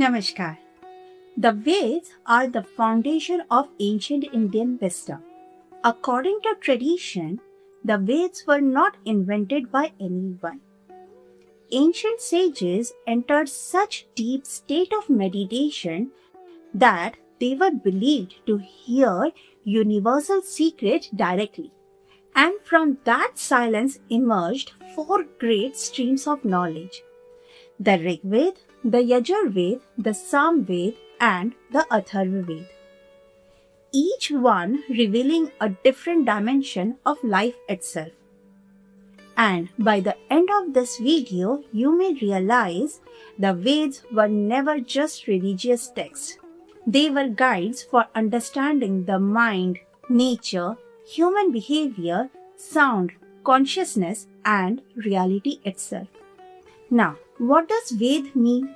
Namaskar. The Veds are the foundation of ancient Indian wisdom. According to tradition, the Veds were not invented by anyone. Ancient sages entered such deep state of meditation that they were believed to hear universal secret directly. And from that silence emerged four great streams of knowledge: the Rig Veda, the Yajur Veda, the Sam Veda, and the Atharva Veda. Each one revealing a different dimension of life itself. And by the end of this video, you may realize the Vedas were never just religious texts. They were guides for understanding the mind, nature, human behavior, sound, consciousness, and reality itself. Now, what does Ved mean?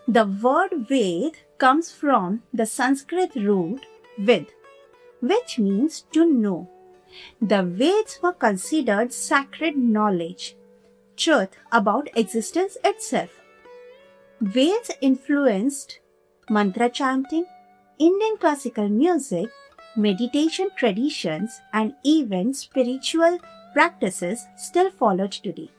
The word Ved comes from the Sanskrit root Vid, which means to know. The Veds were considered sacred knowledge, truth about existence itself. Veds influenced mantra chanting, Indian classical music, meditation traditions, and even spiritual practices still followed today.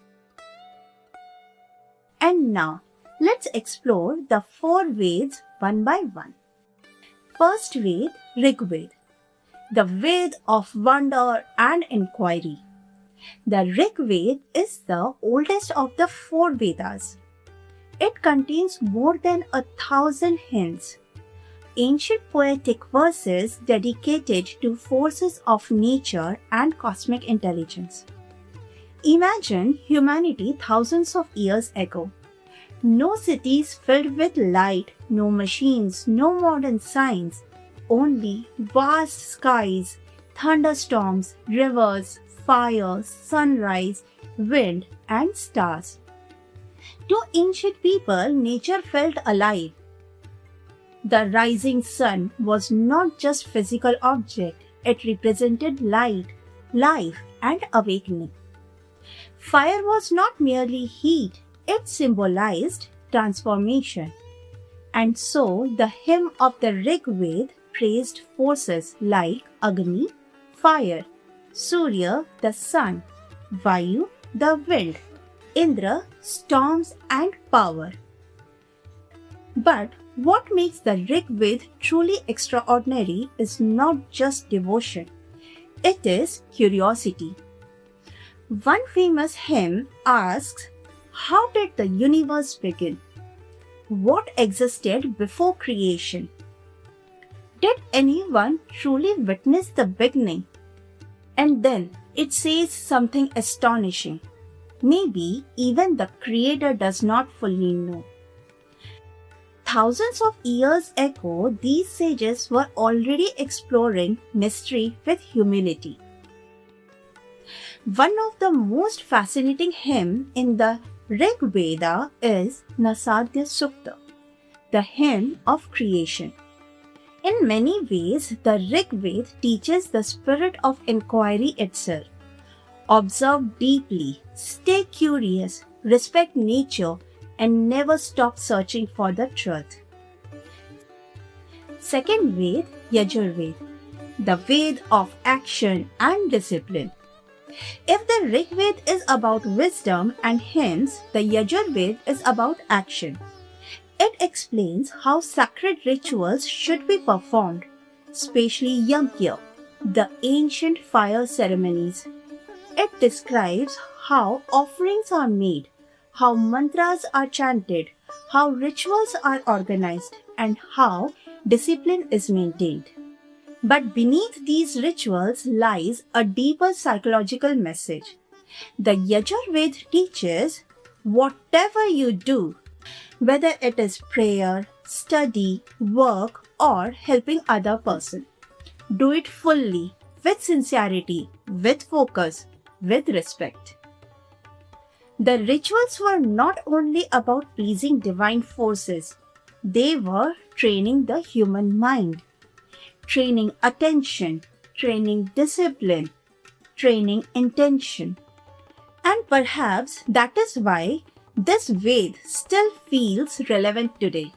And now, let's explore the four Veds one by one. First Ved, Rig Veda, the Veda of wonder and inquiry. The Rig Veda is the oldest of the four Vedas. It contains more than 1,000 hymns, ancient poetic verses dedicated to forces of nature and cosmic intelligence. Imagine humanity thousands of years ago. No cities filled with light, no machines, no modern science, only vast skies, thunderstorms, rivers, fire, sunrise, wind, and stars. To ancient people, nature felt alive. The rising sun was not just physical object, it represented light, life, and awakening. Fire was not merely heat, it symbolized transformation. And so the hymn of the Rig Veda praised forces like Agni, fire, Surya, the sun, Vayu, the wind, Indra, storms and power. But what makes the Rig Veda truly extraordinary is not just devotion, it is curiosity. One famous hymn asks, how did the universe begin? What existed before creation? Did anyone truly witness the beginning? And then it says something astonishing. Maybe even the Creator does not fully know. Thousands of years ago, these sages were already exploring mystery with humility. One of the most fascinating hymns in the Rig Veda is Nasadya Sukta, the hymn of creation. In many ways, the Rig Veda teaches the spirit of inquiry itself. Observe deeply, stay curious, respect nature, and never stop searching for the truth. Second Ved, Yajur Veda, the Veda of action and discipline. If the Rig Veda is about wisdom and hymns, the Yajur Veda is about action. It explains how sacred rituals should be performed, especially Yajna, the ancient fire ceremonies. It describes how offerings are made, how mantras are chanted, how rituals are organized, and how discipline is maintained. But beneath these rituals lies a deeper psychological message. The Yajur Veda teaches whatever you do, whether it is prayer, study, work, or helping other person, do it fully, with sincerity, with focus, with respect. The rituals were not only about pleasing divine forces, they were training the human mind, training attention, training discipline, training intention. And perhaps that is why this Ved still feels relevant today.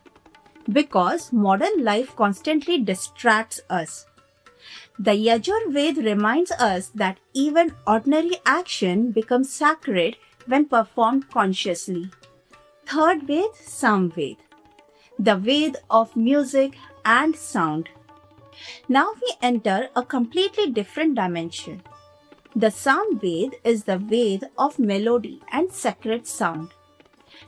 because modern life constantly distracts us. The Yajur Ved reminds us that even ordinary action becomes sacred when performed consciously. Third Ved, Samved, the Ved of music and sound. Now we enter a completely different dimension. The Samved is the Ved of melody and sacred sound.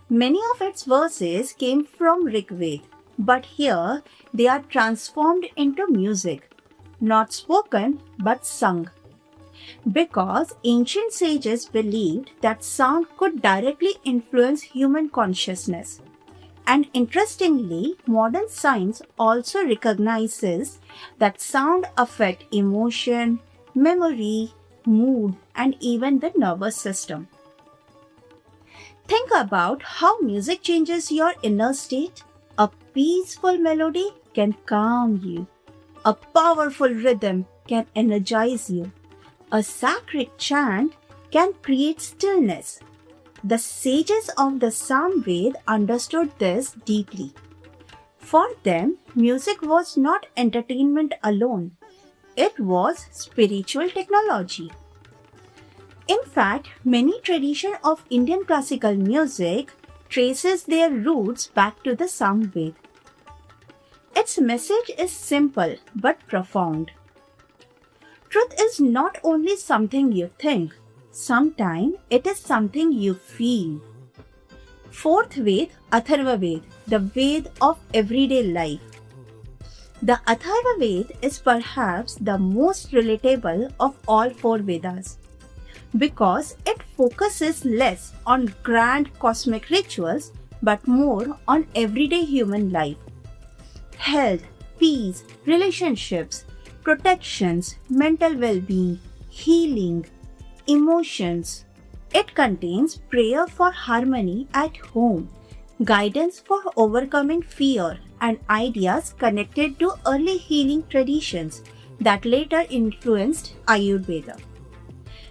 Many of its verses came from Rig Ved, but here they are transformed into music, not spoken but sung. Because ancient sages believed that sound could directly influence human consciousness. And interestingly, modern science also recognizes that sound affects emotion, memory, mood, and even the nervous system. Think about how music changes your inner state. A peaceful melody can calm you. A powerful rhythm can energize you. A sacred chant can create stillness. The sages of the Samved understood this deeply. For them, music was not entertainment alone. It was spiritual technology. In fact, many traditions of Indian classical music traces their roots back to the Samved. Its message is simple but profound. Truth is not only something you think, sometimes it is something you feel. Fourth Ved, Atharva Ved, the Ved of everyday life. The Atharva Ved is perhaps the most relatable of all four Vedas because it focuses less on grand cosmic rituals but more on everyday human life. Health, peace, relationships, protections, mental well-being, healing, emotions. It contains prayer for harmony at home, guidance for overcoming fear, and ideas connected to early healing traditions that later influenced Ayurveda.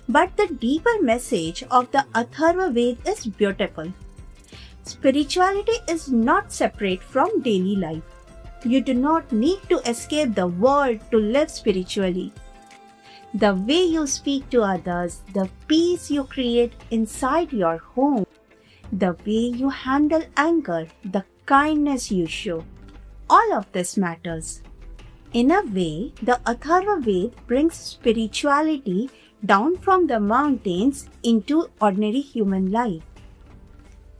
But the deeper message of the Atharva Ved is beautiful. Spirituality is not separate from daily life. You do not need to escape the world to live spiritually. The way you speak to others, the peace you create inside your home, the way you handle anger, the kindness you show, all of this matters. In a way, the Atharva Ved brings spirituality down from the mountains into ordinary human life.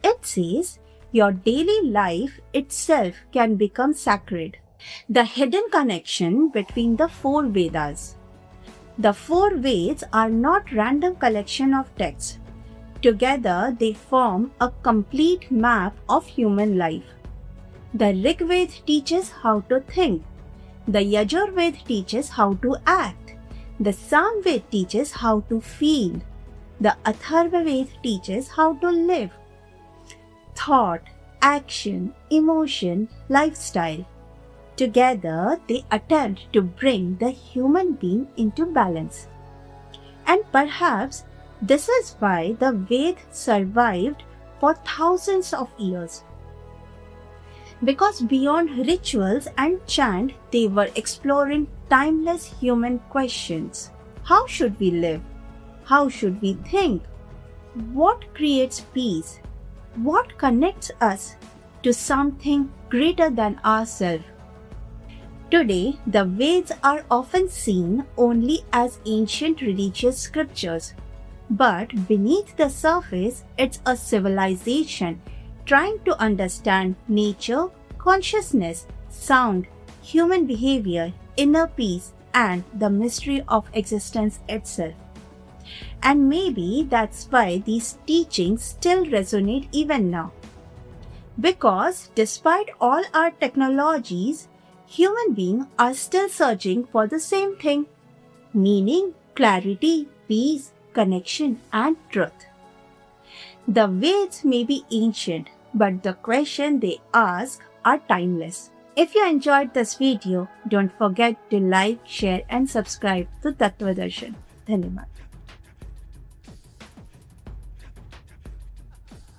It says, your daily life itself can become sacred. The hidden connection between the four Vedas. The four Veds are not random collection of texts. Together they form a complete map of human life. The Rig Ved teaches how to think. The Yajur Ved teaches how to act. The Samved teaches how to feel. The Atharva Ved teaches how to live. Thought, action, emotion, lifestyle. Together, they attempt to bring the human being into balance. And perhaps this is why the Ved survived for thousands of years. Because beyond rituals and chant, they were exploring timeless human questions. How should we live? How should we think? What creates peace? What connects us to something greater than ourselves? Today, the Veds are often seen only as ancient religious scriptures. But beneath the surface, it's a civilization trying to understand nature, consciousness, sound, human behavior, inner peace, and the mystery of existence itself. And maybe that's why these teachings still resonate even now. Because despite all our technologies, human beings are still searching for the same thing: meaning, clarity, peace, connection, and truth. The Veds may be ancient, but the questions they ask are timeless. If you enjoyed this video, don't forget to like, share, and subscribe to Tattva Darshan. Dhanyavad.